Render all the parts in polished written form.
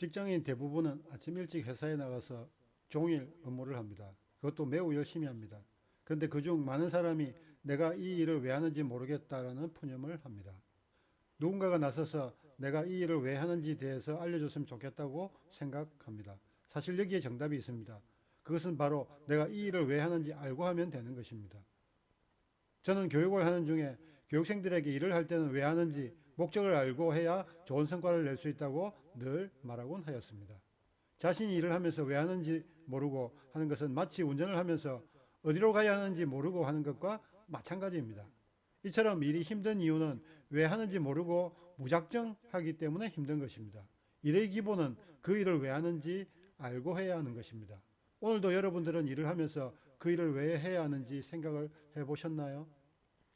직장인 대부분은 아침 일찍 회사에 나가서 종일 업무를 합니다. 그것도 매우 열심히 합니다. 그런데 그중 많은 사람이 내가 이 일을 왜 하는지 모르겠다라는 푸념을 합니다. 누군가가 나서서 내가 이 일을 왜 하는지 대해서 알려줬으면 좋겠다고 생각합니다. 사실 여기에 정답이 있습니다. 그것은 바로 내가 이 일을 왜 하는지 알고 하면 되는 것입니다. 저는 교육을 하는 중에 교육생들에게 일을 할 때는 왜 하는지 목적을 알고 해야 좋은 성과를 낼 수 있다고 늘 말하곤 하였습니다. 자신이 일을 하면서 왜 하는지 모르고 하는 것은 마치 운전을 하면서 어디로 가야 하는지 모르고 하는 것과 마찬가지입니다. 이처럼 일이 힘든 이유는 왜 하는지 모르고 무작정 하기 때문에 힘든 것입니다. 일의 기본은 그 일을 왜 하는지 알고 해야 하는 것입니다. 오늘도 여러분들은 일을 하면서 그 일을 왜 해야 하는지 생각을 해보셨나요?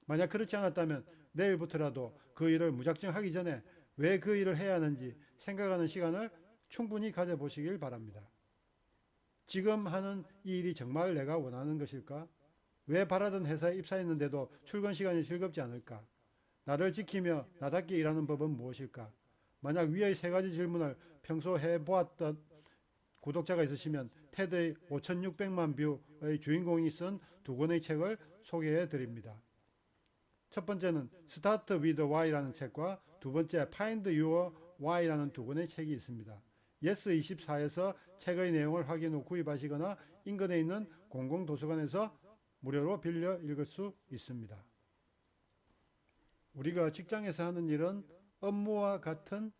만약 그렇지 않았다면 내일부터라도 그 일을 무작정 하기 전에 왜 그 일을 해야 하는지 생각하는 시간을 충분히 가져보시길 바랍니다. 지금 하는 이 일이 정말 내가 원하는 것일까? 왜 바라던 회사에 입사했는데도 출근 시간이 즐겁지 않을까? 나를 지키며 나답게 일하는 법은 무엇일까? 만약 위의 세 가지 질문을 평소 해보았던 구독자가 있으시면 테드의 5,600만 뷰의 주인공이 쓴 두 권의 책을 소개해 드립니다. 첫 번째는 Start with Why라는 책과 두 번째 Find Your Why라는 두 권의 책이 있습니다. yes24에서 책의 내용을 확인 후 구입하시거나 인근에 있는 공공도서관에서 무료로 빌려 읽을 수 있습니다. 우리가 직장에서 하는 일은 업무와 같은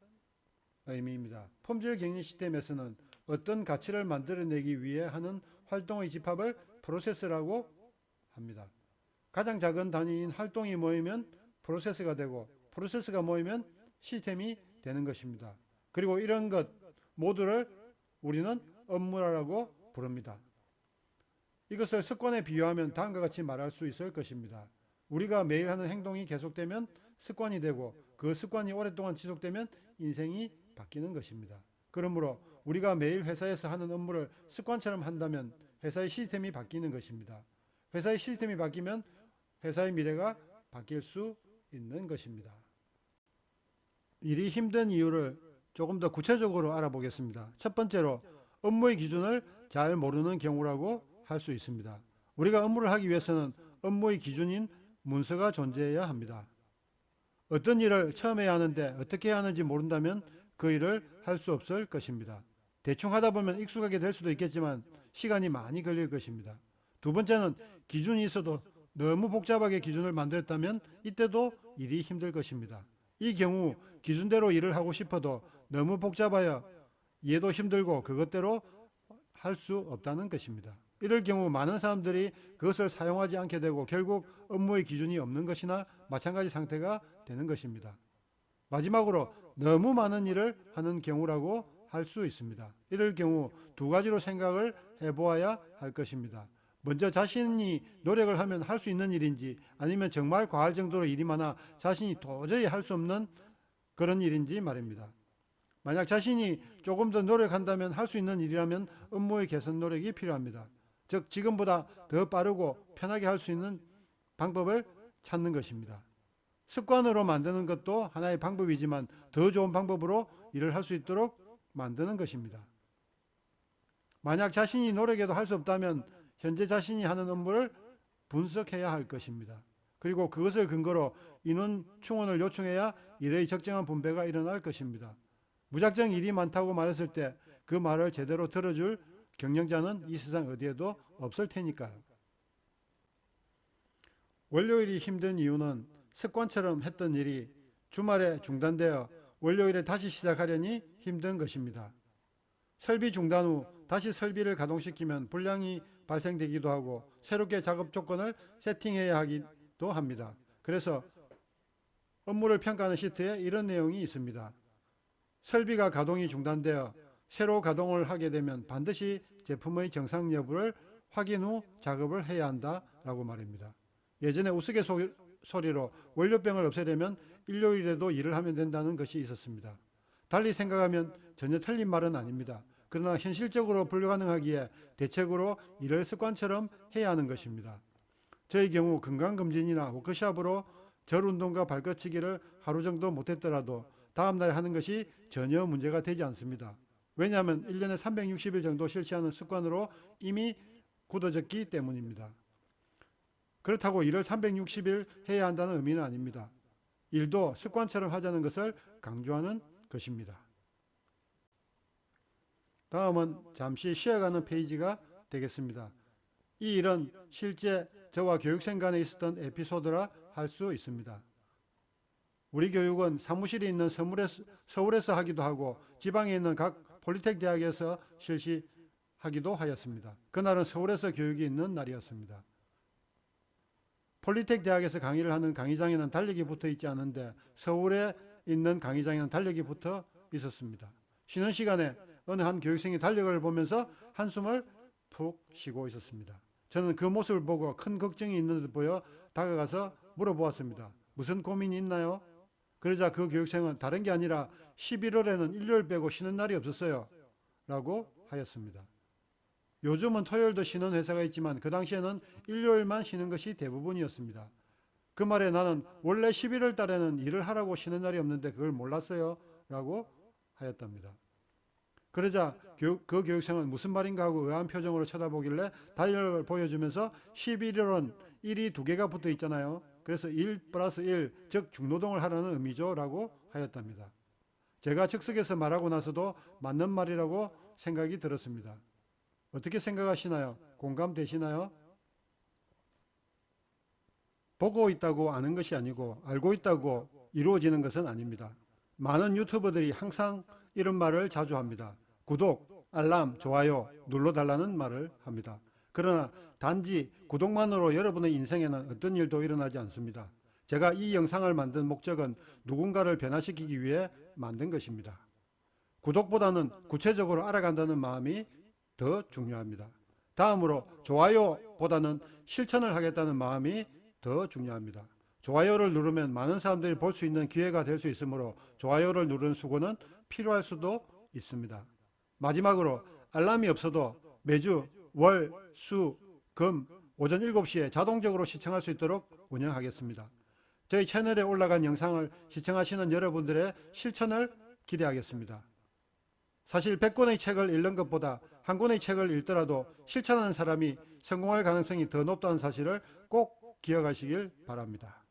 의미입니다. 품질 격리 시스템에서는 어떤 가치를 만들어내기 위해 하는 활동의 집합을 프로세스라고 합니다. 가장 작은 단위인 활동이 모이면 프로세스가 되고 프로세스가 모이면 시스템이 되는 것입니다. 그리고 이런 것 모두를 우리는 업무라고 부릅니다. 이것을 습관에 비유하면 다음과 같이 말할 수 있을 것입니다. 우리가 매일 하는 행동이 계속되면 습관이 되고 그 습관이 오랫동안 지속되면 인생이 바뀌는 것입니다. 그러므로 우리가 매일 회사에서 하는 업무를 습관처럼 한다면 회사의 시스템이 바뀌는 것입니다. 회사의 시스템이 바뀌면 회사의 미래가 바뀔 수 있는 것입니다. 일이 힘든 이유를 조금 더 구체적으로 알아보겠습니다. 첫 번째로 업무의 기준을 잘 모르는 경우라고 할 수 있습니다. 우리가 업무를 하기 위해서는 업무의 기준인 문서가 존재해야 합니다. 어떤 일을 처음 해야 하는데 어떻게 해야 하는지 모른다면 그 일을 할 수 없을 것입니다. 대충 하다 보면 익숙하게 될 수도 있겠지만 시간이 많이 걸릴 것입니다. 두 번째는 기준이 있어도 너무 복잡하게 기준을 만들었다면 이때도 일이 힘들 것입니다. 이 경우 기준대로 일을 하고 싶어도 너무 복잡하여 이해도 힘들고 그것대로 할 수 없다는 것입니다. 이럴 경우 많은 사람들이 그것을 사용하지 않게 되고 결국 업무의 기준이 없는 것이나 마찬가지 상태가 되는 것입니다. 마지막으로 너무 많은 일을 하는 경우라고 할 수 있습니다. 이럴 경우 두 가지로 생각을 해보아야 할 것입니다. 먼저 자신이 노력을 하면 할 수 있는 일인지 아니면 정말 과할 정도로 일이 많아 자신이 도저히 할 수 없는 그런 일인지 말입니다. 만약 자신이 조금 더 노력한다면 할 수 있는 일이라면 업무의 개선 노력이 필요합니다. 즉 지금보다 더 빠르고 편하게 할 수 있는 방법을 찾는 것입니다. 습관으로 만드는 것도 하나의 방법이지만 더 좋은 방법으로 일을 할 수 있도록 만드는 것입니다. 만약 자신이 노력해도 할 수 없다면 현재 자신이 하는 업무를 분석해야 할 것입니다. 그리고 그것을 근거로 인원 충원을 요청해야 일의 적정한 분배가 일어날 것입니다. 무작정 일이 많다고 말했을 때 그 말을 제대로 들어줄 경영자는 이 세상 어디에도 없을 테니까요. 월요일이 힘든 이유는 습관처럼 했던 일이 주말에 중단되어 월요일에 다시 시작하려니 힘든 것입니다. 설비 중단 후 다시 설비를 가동시키면 불량이 발생되기도 하고 새롭게 작업 조건을 세팅해야 하기도 합니다. 그래서 업무를 평가하는 시트에 이런 내용이 있습니다. 설비가 가동이 중단되어 새로 가동을 하게 되면 반드시 제품의 정상 여부를 확인 후 작업을 해야 한다라고 말입니다. 예전에 우스갯소리로 월요병을 없애려면 일요일에도 일을 하면 된다는 것이 있었습니다. 달리 생각하면 전혀 틀린 말은 아닙니다. 그러나 현실적으로 불가능하기에 대책으로 일을 습관처럼 해야 하는 것입니다. 저의 경우 건강검진이나 워크숍으로 절운동과 발끝치기를 하루 정도 못했더라도 다음날 하는 것이 전혀 문제가 되지 않습니다. 왜냐하면 1년에 360일 정도 실시하는 습관으로 이미 굳어졌기 때문입니다. 그렇다고 일을 360일 해야 한다는 의미는 아닙니다. 일도 습관처럼 하자는 것을 강조하는 것입니다. 다음은 잠시 쉬어가는 페이지가 되겠습니다. 이 일은 실제 저와 교육생 간에 있었던 에피소드라 할 수 있습니다. 우리 교육은 사무실이 있는 서울에서 하기도 하고 지방에 있는 각 폴리텍 대학에서 실시하기도 하였습니다. 그날은 서울에서 교육이 있는 날이었습니다. 폴리텍 대학에서 강의를 하는 강의장에는 달력이 붙어 있지 않은데 서울에 있는 강의장에는 달력이 붙어 있었습니다. 쉬는 시간에 어느 한 교육생이 달력을 보면서 한숨을 푹 쉬고 있었습니다. 저는 그 모습을 보고 큰 걱정이 있는 듯 보여 다가가서 물어보았습니다. 무슨 고민이 있나요? 그러자 그 교육생은 다른 게 아니라 11월에는 일요일 빼고 쉬는 날이 없었어요 라고 하였습니다. 요즘은 토요일도 쉬는 회사가 있지만 그 당시에는 일요일만 쉬는 것이 대부분이었습니다. 그 말에 나는 원래 11월 달에는 일을 하라고 쉬는 날이 없는데 그걸 몰랐어요 라고 하였답니다. 그러자 그 교육생은 무슨 말인가 하고 의아한 표정으로 쳐다보길래 달력을 보여주면서 11월은 1이 2개가 붙어 있잖아요. 그래서 1 플러스 1, 즉 중노동을 하라는 의미죠 라고 하였답니다. 제가 즉석에서 말하고 나서도 맞는 말이라고 생각이 들었습니다. 어떻게 생각하시나요? 공감되시나요? 보고 있다고 아는 것이 아니고 알고 있다고 이루어지는 것은 아닙니다. 많은 유튜버들이 항상 이런 말을 자주 합니다. 구독, 알람, 좋아요 눌러달라는 말을 합니다. 그러나 단지 구독만으로 여러분의 인생에는 어떤 일도 일어나지 않습니다. 제가 이 영상을 만든 목적은 누군가를 변화시키기 위해 만든 것입니다. 구독보다는 구체적으로 알아간다는 마음이 더 중요합니다. 다음으로 좋아요보다는 실천을 하겠다는 마음이 더 중요합니다. 좋아요를 누르면 많은 사람들이 볼 수 있는 기회가 될 수 있으므로 좋아요를 누르는 수고는 필요할 수도 있습니다. 마지막으로 알람이 없어도 매주 월, 수, 금 오전 7시에 자동적으로 시청할 수 있도록 운영하겠습니다. 저희 채널에 올라간 영상을 시청하시는 여러분들의 실천을 기대하겠습니다. 사실 100권의 책을 읽는 것보다 한 권의 책을 읽더라도 실천하는 사람이 성공할 가능성이 더 높다는 사실을 꼭 기억하시길 바랍니다.